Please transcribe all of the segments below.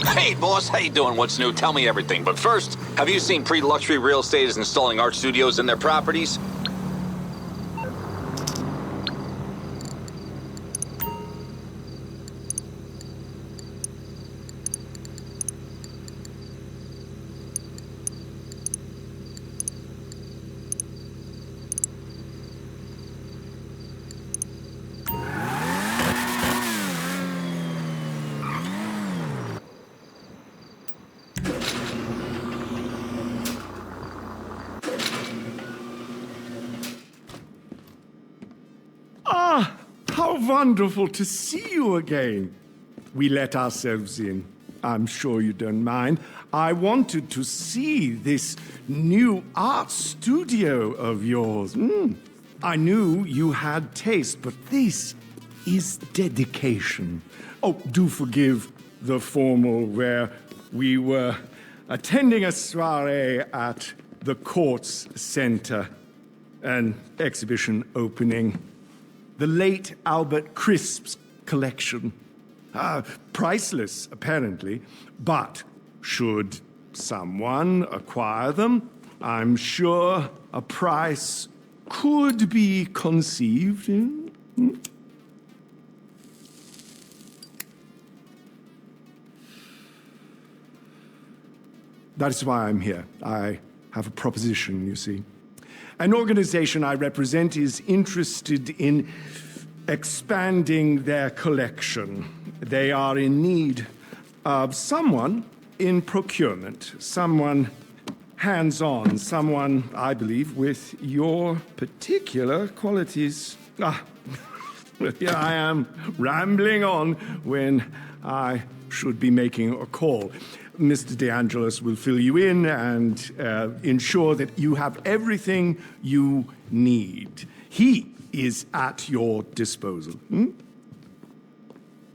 Hey, boss, how you doing? What's new? Tell me everything. But first, have you seen Pre-Luxury Real Estate is installing art studios in their properties? Ah, how wonderful to see you again. We let ourselves in. I'm sure you don't mind. I wanted to see this new art studio of yours. I knew you had taste, but this is dedication. Oh, do forgive the formal where we were attending a soiree at the Kortz Center, an exhibition opening. The late Albert Crisp's collection. Priceless, apparently, but should someone acquire them, I'm sure a price could be conceived. That is why I'm here. I have a proposition, you see. An organization I represent is interested in expanding their collection. They are in need of someone in procurement, someone hands-on, someone, I believe, with your particular qualities. Here I am, rambling on when I should be making a call. Mr. De Angelis will fill you in and ensure that you have everything you need. He is at your disposal. You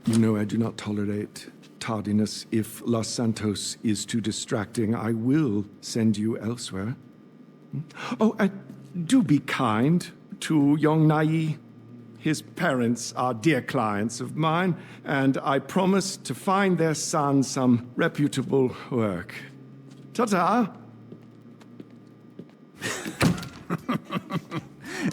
know I do not tolerate tardiness. If Los Santos is too distracting, I will send you elsewhere. Oh, and do be kind to young Nai. His parents are dear clients of mine, and I promise to find their son some reputable work. Ta-ta!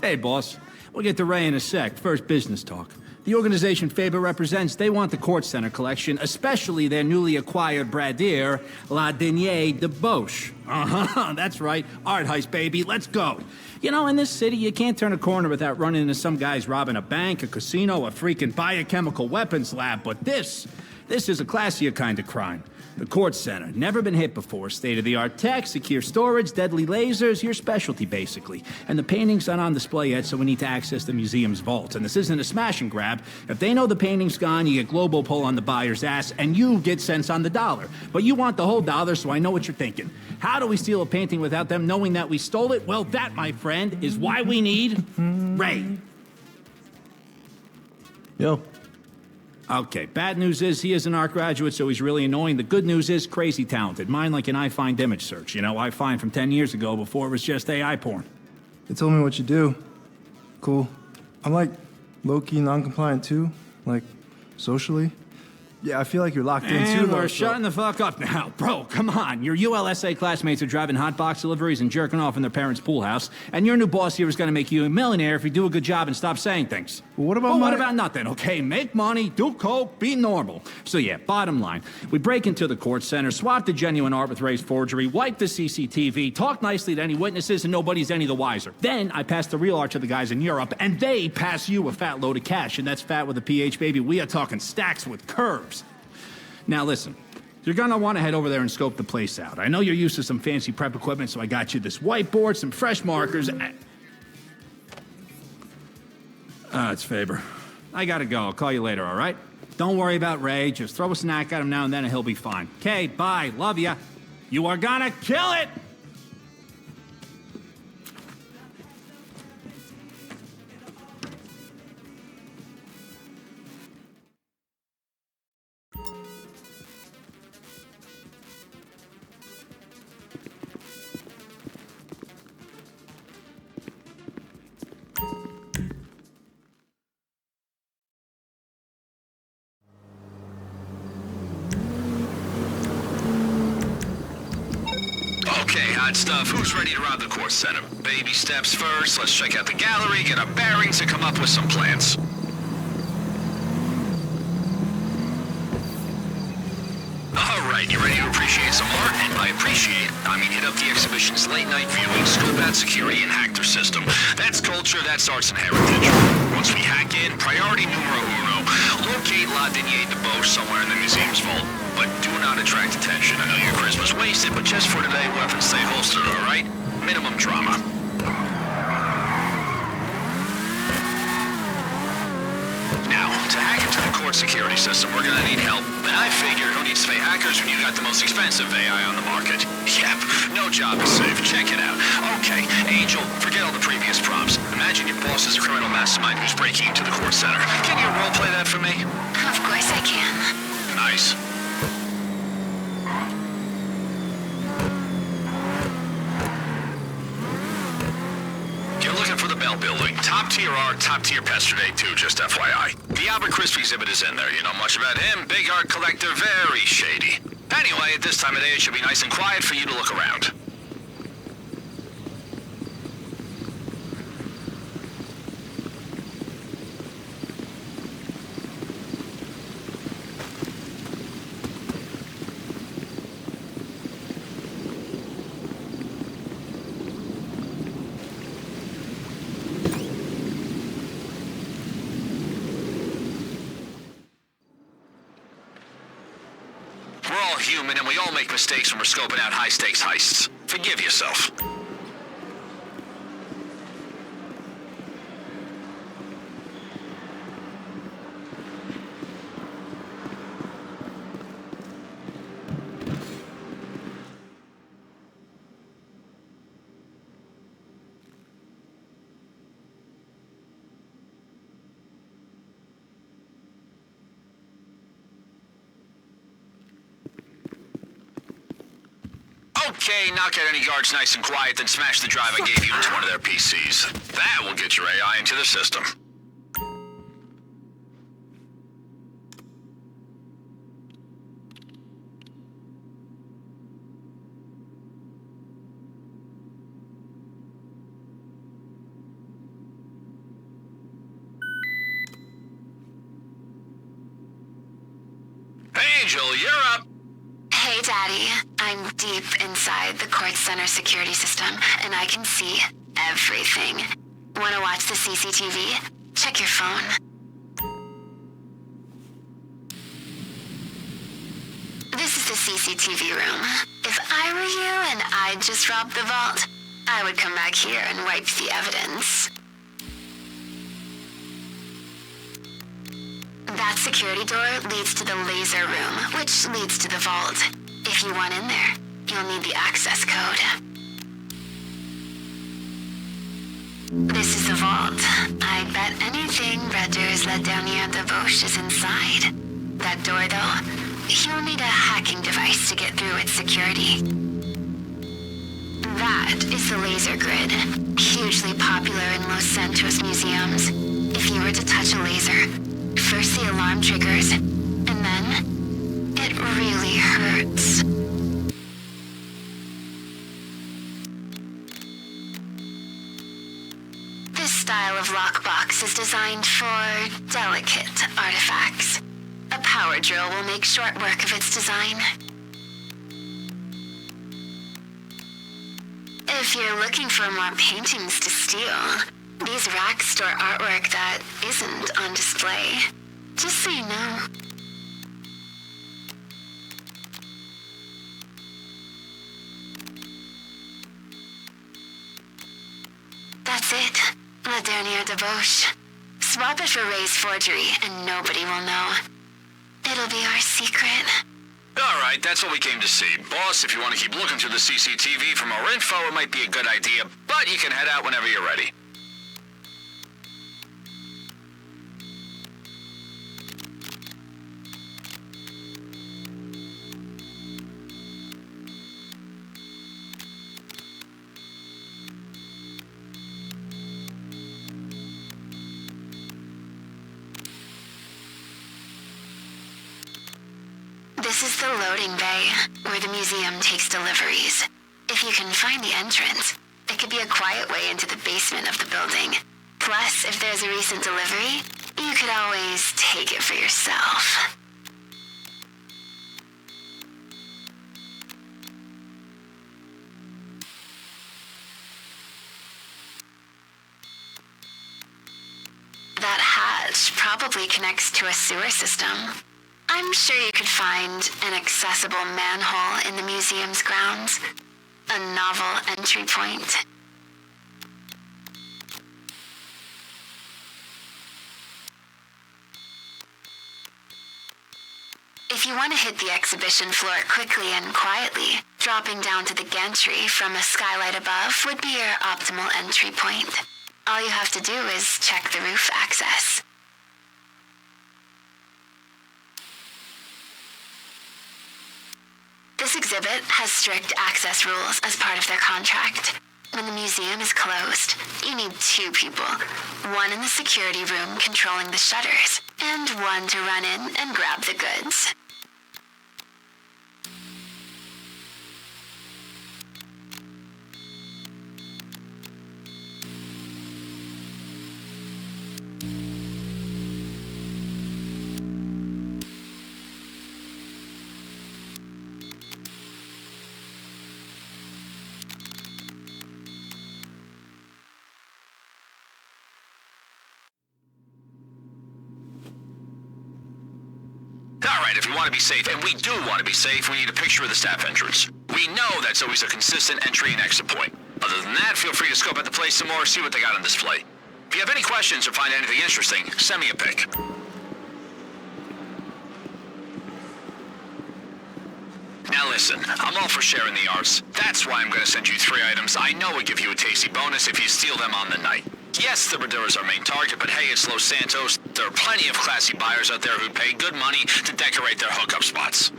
Hey, boss. We'll get to Ray in a sec. First, business talk. The organization Faber represents, they want the Kortz Center collection, especially their newly acquired Bradier, La Denier de Boche. That's right. Art heist, baby. Let's go. You know, in this city, you can't turn a corner without running into some guys robbing a bank, a casino, a freaking biochemical weapons lab. But this is a classier kind of crime. The Kortz Center, never been hit before. State-of-the-art tech, secure storage, deadly lasers, your specialty, basically. And the painting's not on display yet, so we need to access the museum's vault. And this isn't a smash and grab. If they know the painting's gone, you get global pull on the buyer's ass, and you get cents on the dollar. But you want the whole dollar, so I know what you're thinking. How do we steal a painting without them knowing that we stole it? Well, that, my friend, is why we need Ray. Yo. Okay, bad news is he is an art graduate, so he's really annoying. The good news is crazy talented. Mine like an iFind image search. You know, iFind from 10 years ago before it was just AI porn. They told me what you do. Cool. I'm like low-key non-compliant too, like socially. Yeah, I feel like you're locked in too. And we're shutting the fuck up now. Bro, come on. Your ULSA classmates are driving hot box deliveries and jerking off in their parents' pool house, and your new boss here is gonna make you a millionaire if you do a good job and stop saying things. Well, what about what about nothing, okay? Make money, do coke, be normal. So yeah, bottom line, we break into the Kortz Center, swap the genuine art with Ray's forgery, wipe the CCTV, talk nicely to any witnesses, and nobody's any the wiser. Then I pass the real art to the guys in Europe, and they pass you a fat load of cash, and that's fat with a PH, baby. We are talking stacks with curves. Now listen, you're gonna want to head over there and scope the place out. I know you're used to some fancy prep equipment, so I got you this whiteboard, some fresh markers, it's Faber. I gotta go. I'll call you later, all right? Don't worry about Ray. Just throw a snack at him now and then and he'll be fine. Okay, bye. Love ya. You are gonna kill it! hot stuff. Who's ready to rob the Kortz Center? Baby steps first. Let's check out the gallery, get our bearings, and come up with some plans. Alright, you ready to appreciate some art? And by appreciate, I mean hit up the exhibition's late-night viewing, scope out security, and hack their system. That's culture, that's arts and heritage. Once we hack in, priority numero uno. Locate La Denier de Boche somewhere in the museum's vault. But do not attract attention. I know your charisma's wasted, but just for today, weapons stay holstered, alright? Minimum drama. Now, to hack into the Kortz security system, we're gonna need help. And I figured, who needs to pay hackers when you got the most expensive AI on the market? Yep, no job is safe. Check it out. Okay, Angel, forget all the previous prompts. Imagine your boss is a criminal mastermind who's breaking into the Kortz Center. Can you roleplay that for me? Of course I can. Nice. You're looking for the Bell Building. Top tier art, top tier pets today too, just FYI. The Albert Crispy exhibit is in there. You know much about him? Big art collector, very shady. Anyway, at this time of day, it should be nice and quiet for you to look around. We're all human and we all make mistakes when we're scoping out high-stakes heists. Forgive yourself. Okay, knock out any guards nice and quiet, then smash the drive I gave you into one of their PCs. That will get your AI into the system. Angel, you're up. Hey, Daddy. I'm deep inside the Kortz Center security system, and I can see everything. Wanna watch the CCTV? Check your phone. This is the CCTV room. If I were you and I'd just robbed the vault, I would come back here and wipe the evidence. That security door leads to the laser room, which leads to the vault. If you want in there, you'll need the access code. This is the vault. I bet anything Redder's La Dernière Debauche is inside. That door, though, you'll need a hacking device to get through its security. That is the laser grid, hugely popular in Los Santos museums. If you were to touch a laser, first the alarm triggers, and then it really hurts. This style of lockbox is designed for delicate artifacts. A power drill will make short work of its design. If you're looking for more paintings to steal, these racks store artwork that isn't on display. Just so you know. That's it. La Dernière Debauche. Swap it for Ray's forgery and nobody will know. It'll be our secret. Alright, that's what we came to see. Boss, if you want to keep looking through the CCTV for more info, it might be a good idea, but you can head out whenever you're ready. This is the loading bay, where the museum takes deliveries. If If you can find the entrance, it could be a quiet way into the basement of the building. Plus, if there's a recent delivery, you could always take it for yourself. That hatch probably connects to a sewer system. I'm sure you could find an accessible manhole in the museum's grounds. A novel entry point. If you want to hit the exhibition floor quickly and quietly, dropping down to the gantry from a skylight above would be your optimal entry point. All you have to do is check the roof access. This exhibit has strict access rules as part of their contract. When the museum is closed, you need 2 people. One in the security room controlling the shutters, and one to run in and grab the goods. Alright, if we want to be safe, and we do want to be safe, we need a picture of the staff entrance. We know that's always a consistent entry and exit point. Other than that, feel free to scope out the place some more, see what they got on display. If you have any questions or find anything interesting, send me a pic. Now listen, I'm all for sharing the arts. That's why I'm going to send you 3 items I know would give you a tasty bonus if you steal them on the night. Yes, the Bradura is our main target, but hey, it's Los Santos. There are plenty of classy buyers out there who pay good money to decorate their hookup spots.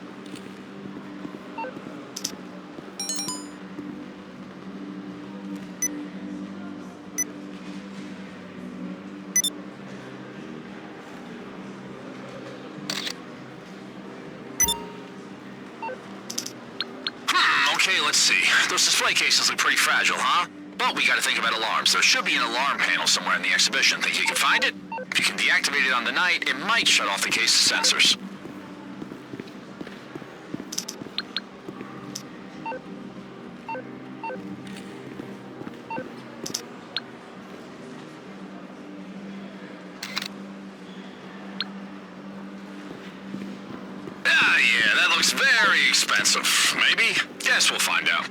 Okay, let's see. Those display cases look pretty fragile, huh? But we gotta think about alarms. There should be an alarm panel somewhere in the exhibition. Think you can find it? If you can deactivate it on the night, it might shut off the case's sensors. Ah, yeah, that looks very expensive. Maybe? Guess we'll find out.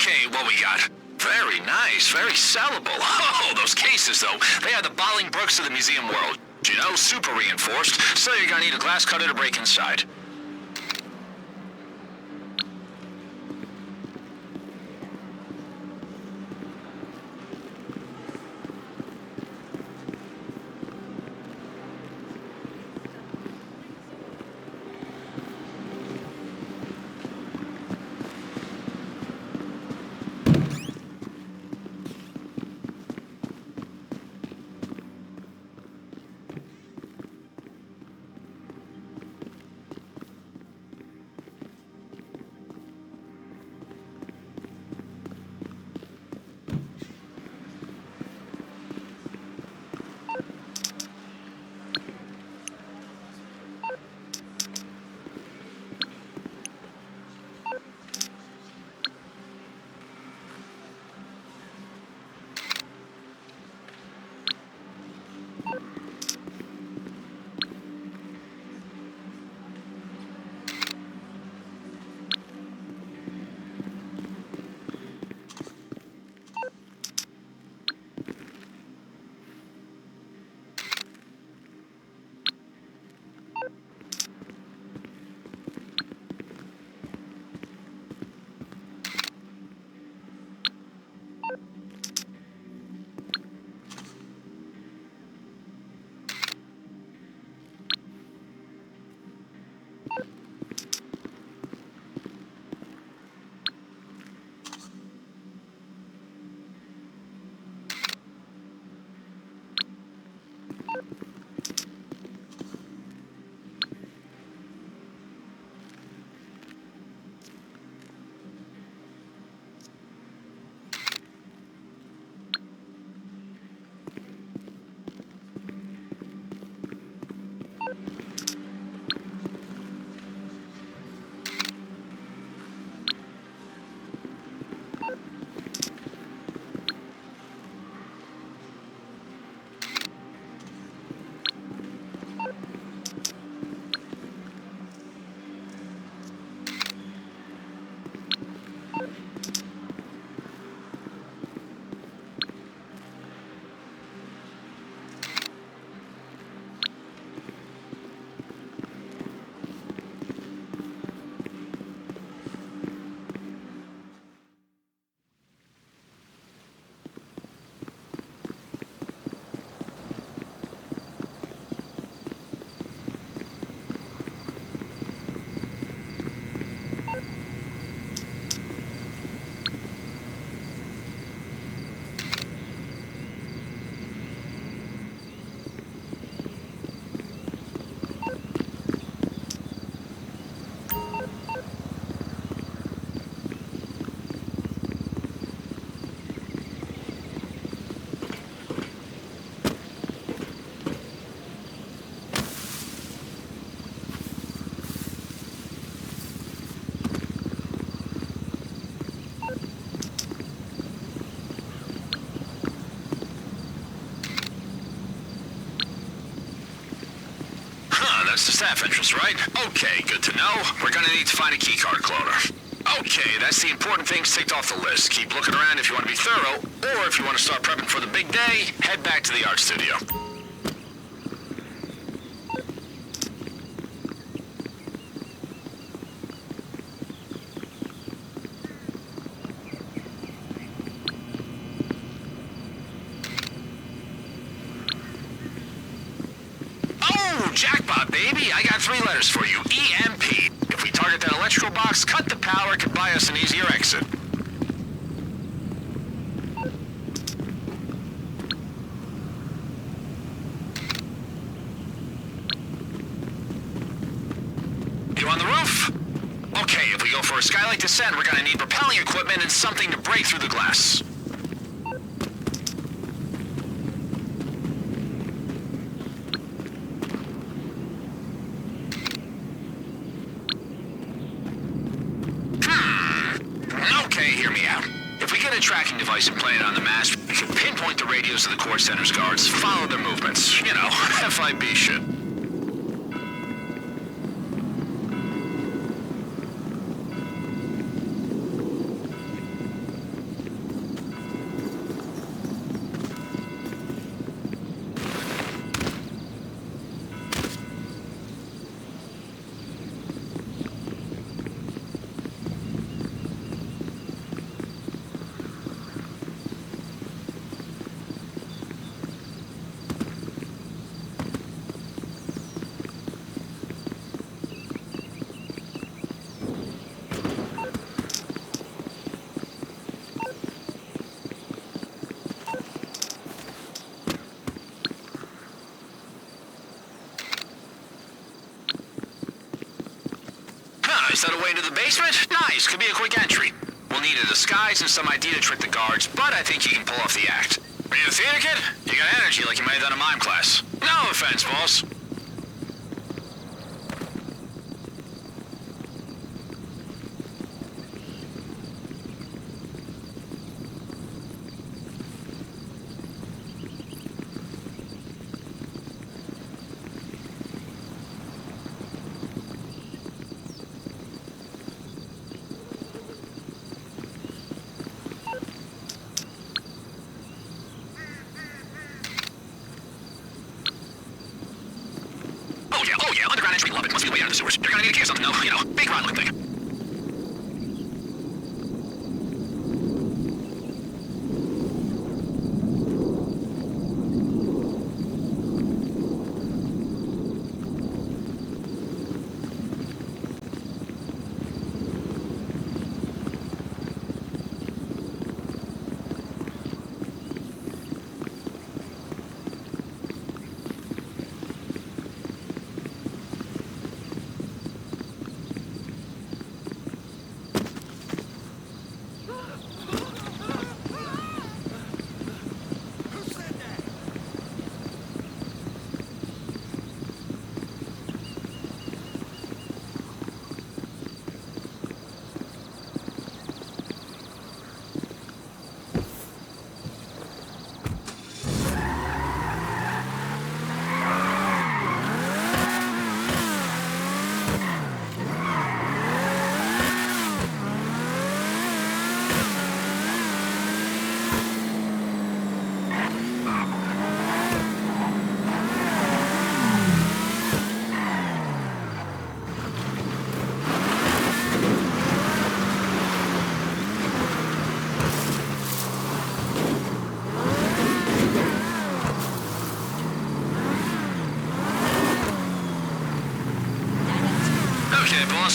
Okay, what we got? Very nice, very sellable. Oh, those cases, though, they are the Bolingbrookes of the museum world. You know, super reinforced, so you're gonna need a glass cutter to break inside. That's the staff entrance, right? Okay, good to know. We're gonna need to find a keycard cloner. Okay, that's the important things ticked off the list. Keep looking around if you want to be thorough, or if you want to start prepping for the big day, head back to the art studio. Jackpot, baby! I got 3 letters for you. EMP. If we target that electrical box, cut the power, it could buy us an easier exit. You on the roof? Okay, if we go for a skylight descent, we're gonna need propelling equipment and something to break through the glass. Tracking device implanted on the mast, we can pinpoint the radios of the Kortz Center's guards, follow their movements. You know, FIB shit. Is that a way into the basement? Nice, could be a quick entry. We'll need a disguise and some ID to trick the guards, but I think you can pull off the act. Are you a theater kid? You got energy like you might have done a mime class. No offense, boss. Oh yeah, underground entry, love it. Must be the way out of the sewers. You're gonna need a key or something, though. You know, big rod looking thing.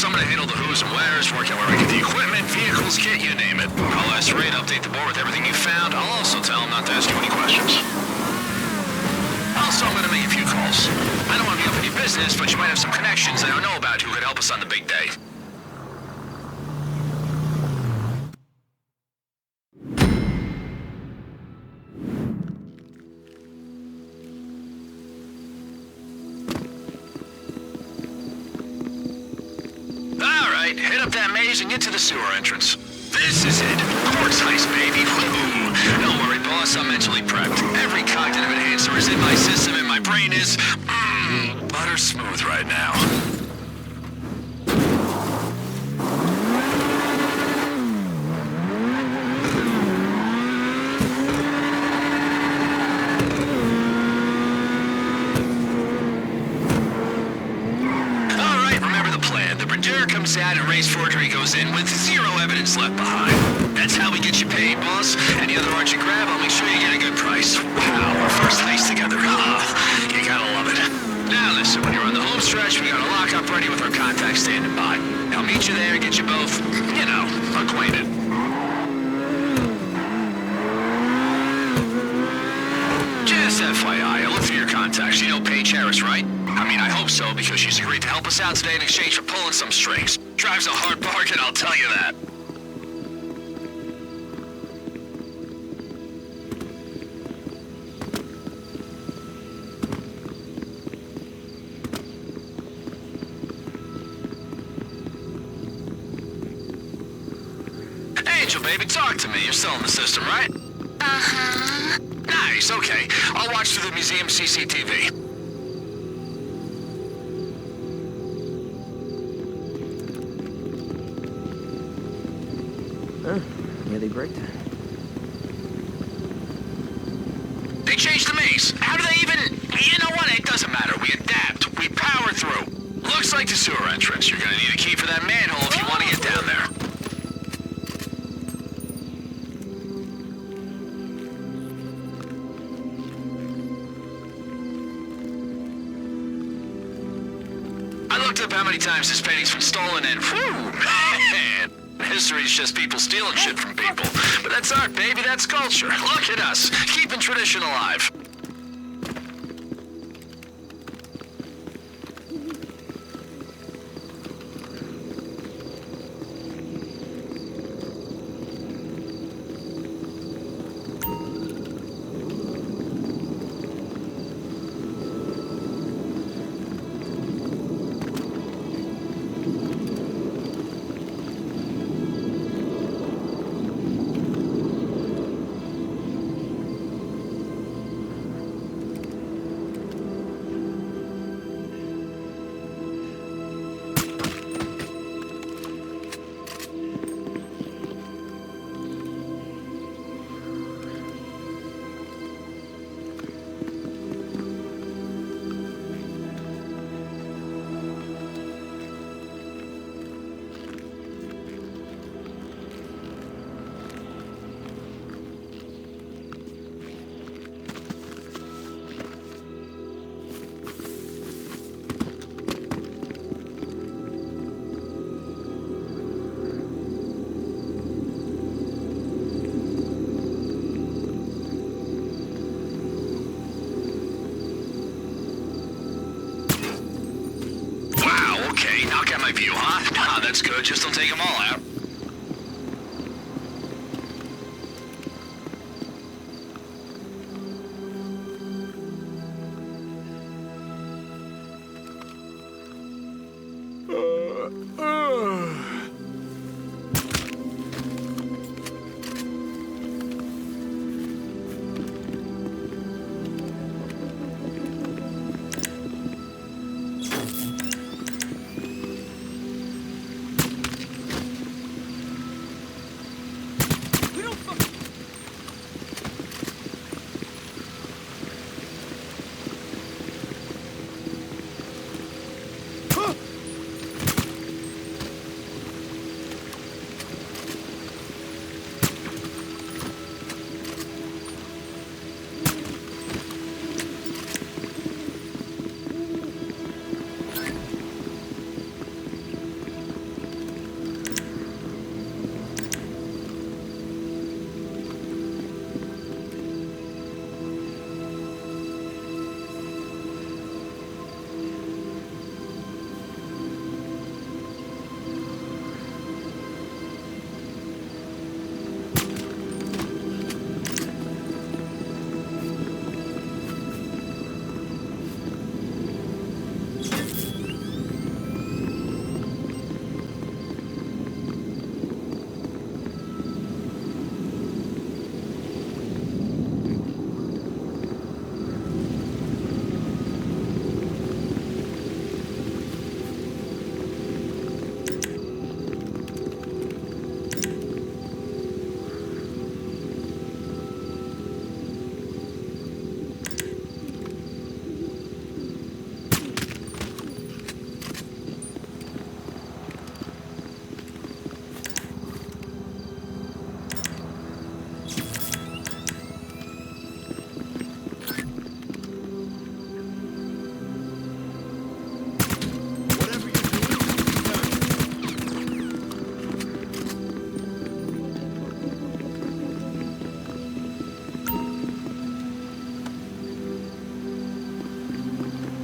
I'm gonna handle the who's and where's, work out where I get the equipment, vehicles, kit, you name it. I'll ask Ray to update the board with everything you found. I'll also tell him not to ask you any questions. Also, I'm gonna make a few calls. I don't want to be up in your business, but you might have some connections I don't know about who could help us on the big day. Head up that maze and get to the sewer entrance. This is it. Kortz Heist, baby. Woo! Don't worry, boss. I'm mentally prepped. Every cognitive enhancer is in my system and my brain is... butter smooth right now. Comes out and Ray's forgery goes in with zero evidence left behind. That's how we get you paid, boss. Any other art you grab, I'll make sure you get a good price. Wow, our first heist together. You gotta love it. Now listen, when you're on the home stretch, we got a lockup ready with our contacts standing by. I'll meet you there and get you both, you know, acquainted. Just FYI, I look through your contacts. You know Paige Harris, right? I mean, I hope so, because she's agreed to help us out today in exchange for pulling some strings. Drives a hard bargain, I'll tell you that. Angel, baby, talk to me. You're still in the system, right? Uh-huh. Nice, okay. I'll watch through the museum CCTV. Nearly break time. They changed the maze. How do they even... You know what? It doesn't matter. We adapt. We power through. Looks like the sewer entrance. You're gonna need a key for that manhole if you want to get down there. I looked up how many times this painting's been stolen and... Whew, man. History's just people stealing shit from people. But that's art, baby. That's culture. Look at us, keeping tradition alive. my view, huh? Nah, that's good. Just don't take them all out.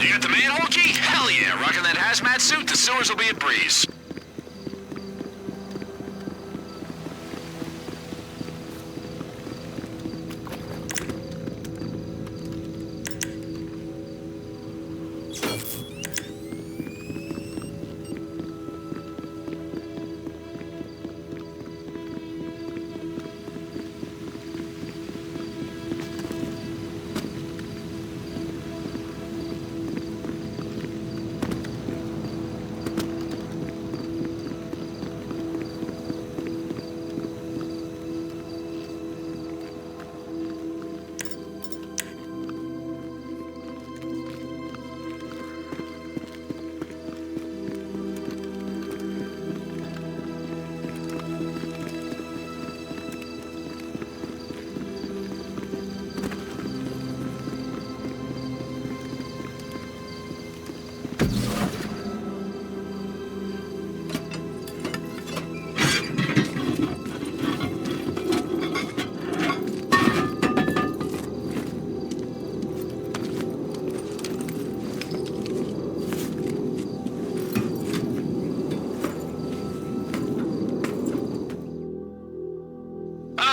You got the manhole key? Hell yeah. Rocking that hazmat suit, the sewers will be a breeze.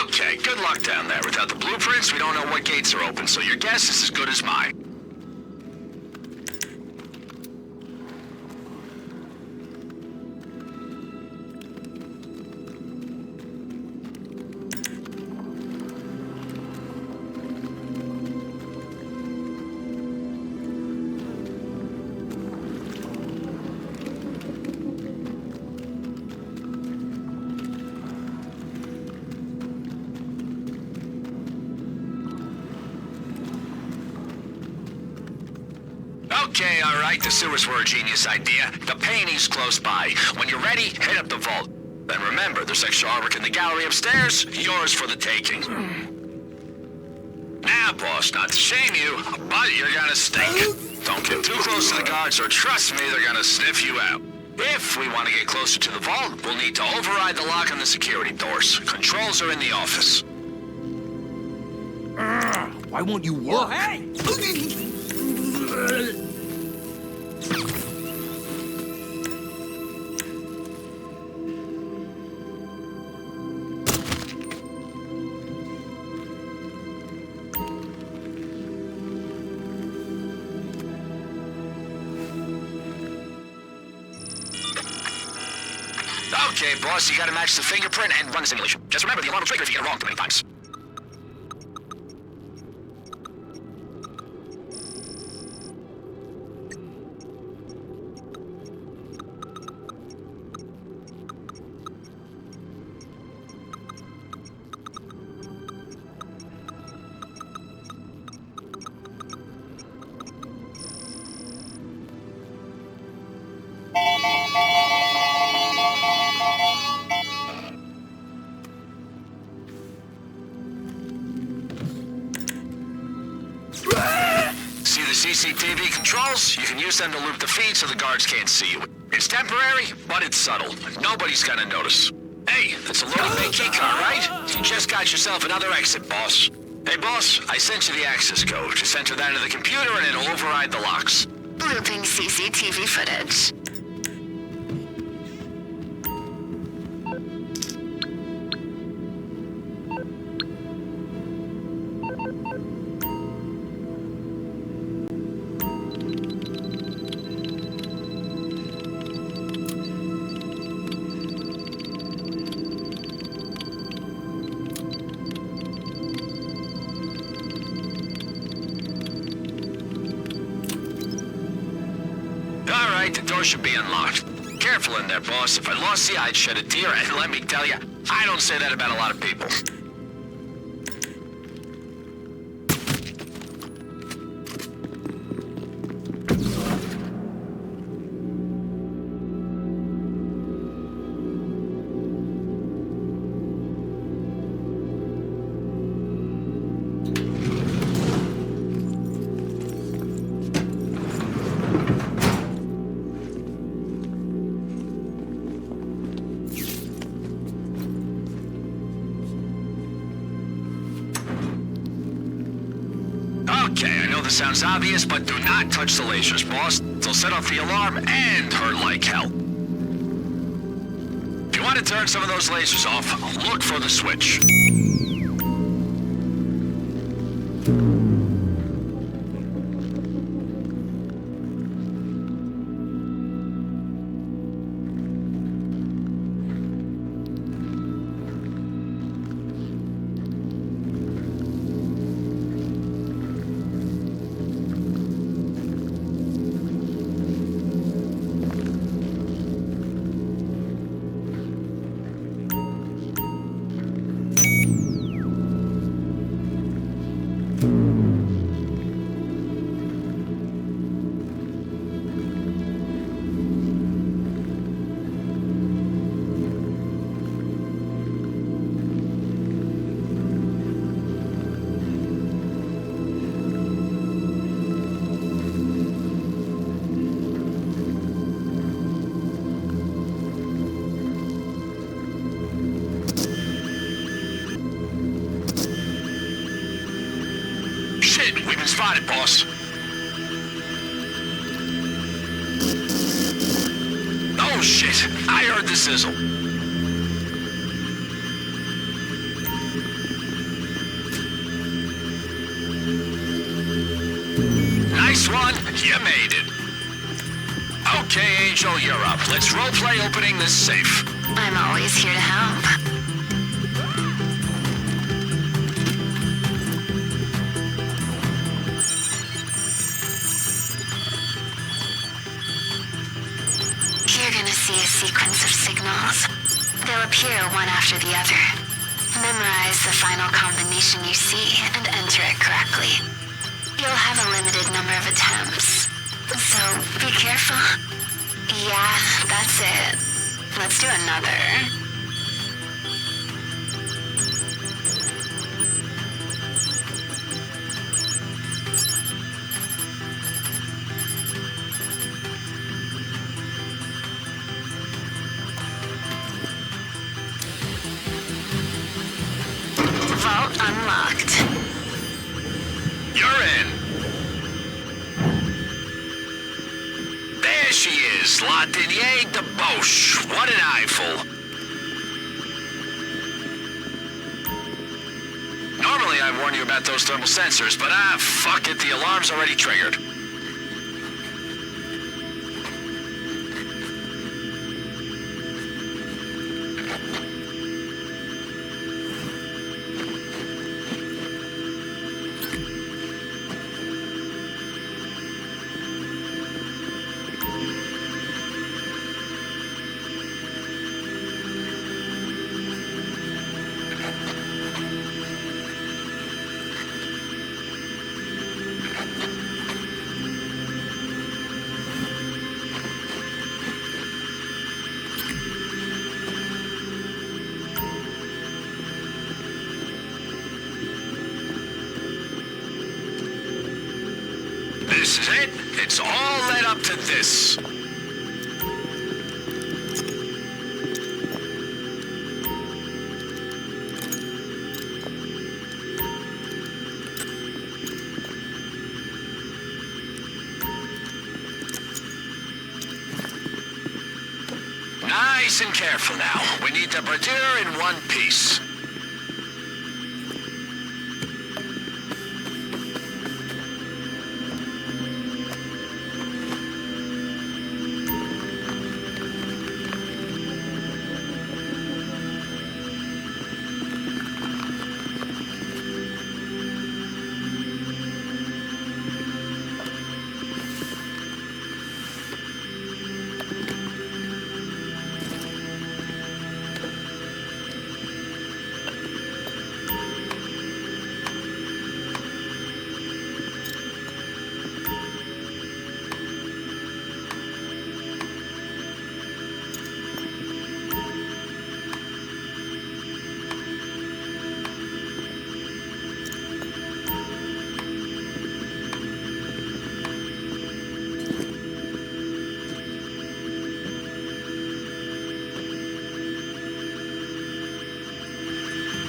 Okay, good luck down there. Without the blueprints, we don't know what gates are open, so your guess is as good as mine. Okay, all right, the sewers were a genius idea. The painting's close by. When you're ready, hit up the vault. Then remember, there's extra artwork in the gallery upstairs. Yours for the taking. Now, boss, not to shame you, but you're gonna stink. Don't get too close to the guards, or trust me, they're gonna sniff you out. If we want to get closer to the vault, we'll need to override the lock on the security doors. Controls are in the office. Why won't you work? Oh, hey! Okay, boss, you gotta match the fingerprint and run the simulation. Just remember, the alarm will trigger if you get it wrong too many times. See the CCTV controls? You can use them to loop the feed so the guards can't see you. It's temporary, but it's subtle. Nobody's gonna notice. Hey, that's a loading bay key card, right? You just got yourself another exit, boss. Hey, boss, I sent you the access code. Just enter that into the computer and it'll override the locks. Looping CCTV footage. The door should be unlocked. Careful in there, boss. If I lost you, I'd shed a tear, and let me tell you, I don't say that about a lot of people. Okay, I know this sounds obvious, but do not touch the lasers, boss. They'll set off the alarm and hurt like hell. If you want to turn some of those lasers off, look for the switch. Shit, we've been spotted, boss. Oh shit, I heard the sizzle. Nice one, you made it. Okay, Angel, you're up. Let's roleplay opening this safe. I'm always here to help. You're gonna see a sequence of signals. They'll appear one after the other. Memorize the final combination you see and enter it correctly. You'll have a limited number of attempts, so be careful. Yeah, that's it. Let's do another. Vault unlocked. You're in. There she is, La Denier de Boche. What an eyeful. Normally I warn you about those thermal sensors, but fuck it, the alarm's already triggered. This is it. It's all led up to this. Nice and careful now. We need the bradir in one piece.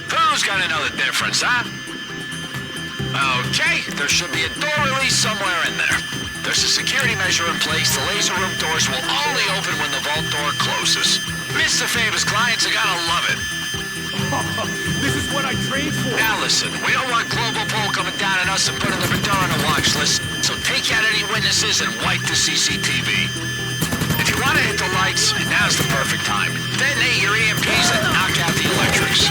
Who's gonna know the difference, huh? Okay, there should be a door release somewhere in there. There's a security measure in place. The laser room doors will only open when the vault door closes. Mr. Faber's clients are gonna love it. This is what I trained for. Now listen, we don't want Global Pole coming down on us and putting the Radar on a watch list, so take out any witnesses and wipe the CCTV. If you want to hit the lights, now's the perfect time. Detonate your EMPs and knock out the electrics.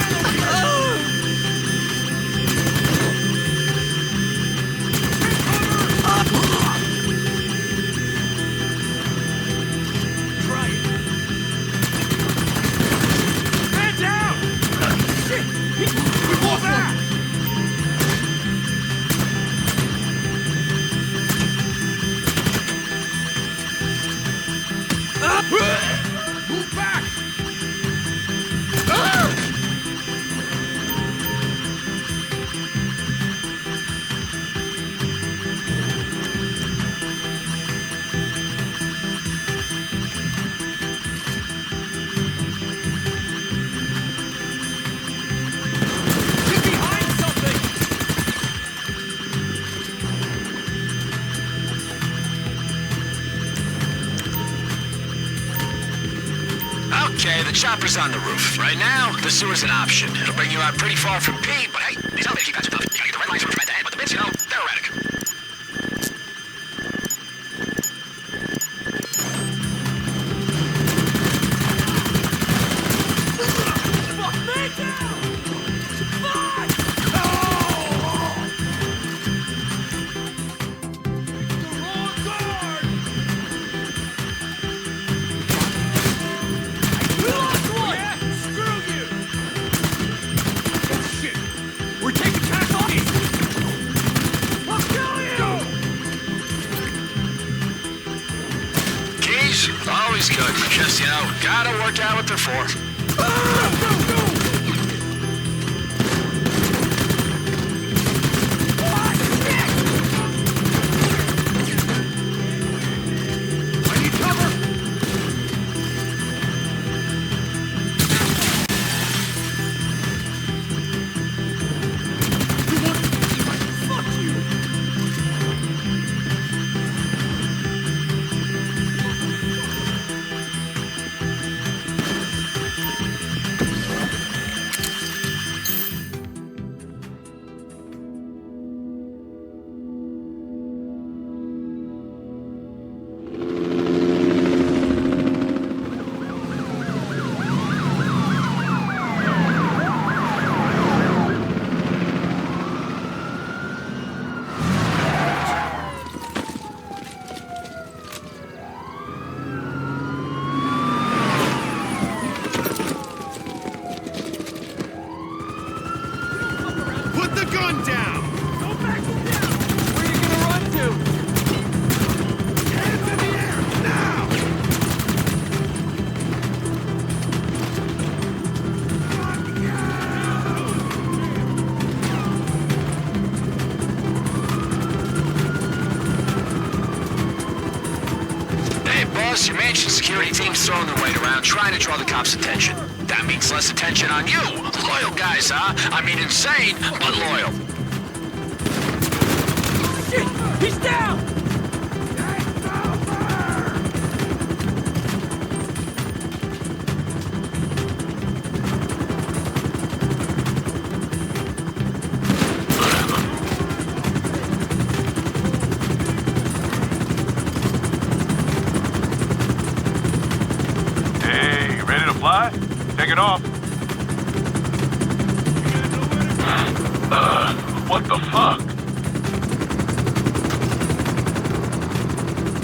Move back! Get behind something! Okay, the chopper's on the roof. Right now, the sewer's an option. It'll bring you out pretty far from P, but hey, these elevators keep catching up. You gotta get the red lines from right ahead, but the bits, they're erratic. Fuck me down! Fuck! Oh! The wrong guard! We lost one! Yeah, screw you! Oh, shit! We're taking casualties! I'll kill you! Keys, always good. Just, gotta work out what they're for. Go, go, go! What? Shit! I need cover! You want to fuck you! Notice your mansion security team's throwing their weight around, trying to draw the cops' attention. That means less attention on you. Loyal guys, huh? I mean insane, but loyal. Shit! He's down! Take it off. What the fuck?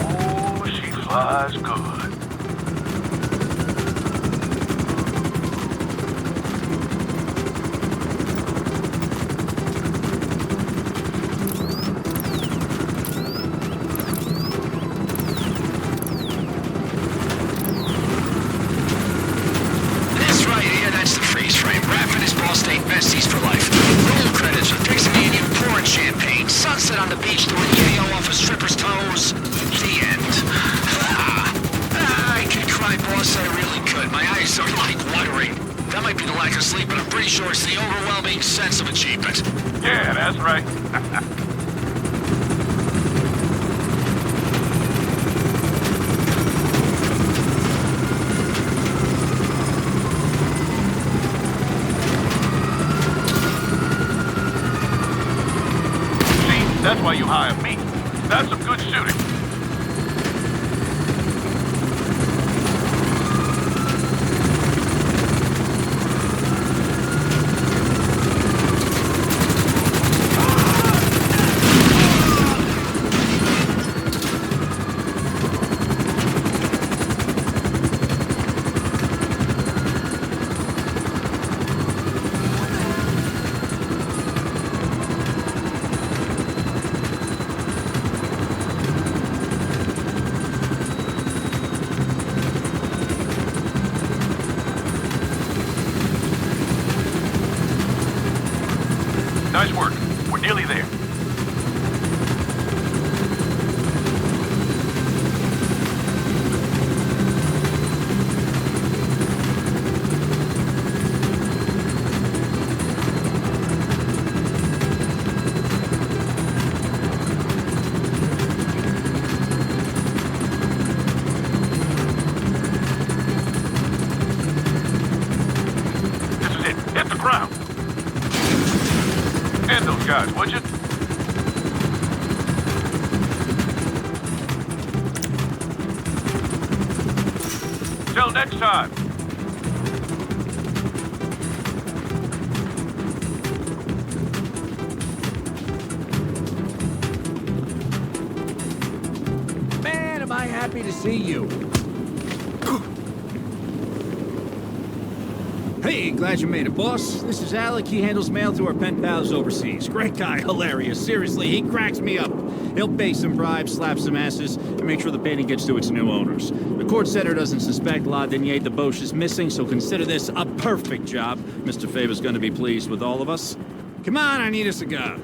Oh, she flies good. Besties for life. Roll credits with Pixie and you pouring champagne. Sunset on the beach doing yayo off a stripper's toes. The end. I could cry, boss. I really could. My eyes are like watering. That might be the lack of sleep, but I'm pretty sure it's the overwhelming sense of achievement. Yeah, that's right. That's why you hired me. That's some good shooting. Nice work. We're nearly there. This is it. Hit the ground. End those guys, would you? Till next time. Man, am I happy to see you. Hey, glad you made it, boss. This is Alec. He handles mail to our pen pals overseas. Great guy, hilarious. Seriously, he cracks me up. He'll pay some bribes, slap some asses, and make sure the painting gets to its new owners. The Kortz Center doesn't suspect La Denier de Boche is missing, so consider this a perfect job. Mr. Faber's gonna be pleased with all of us. Come on, I need a cigar.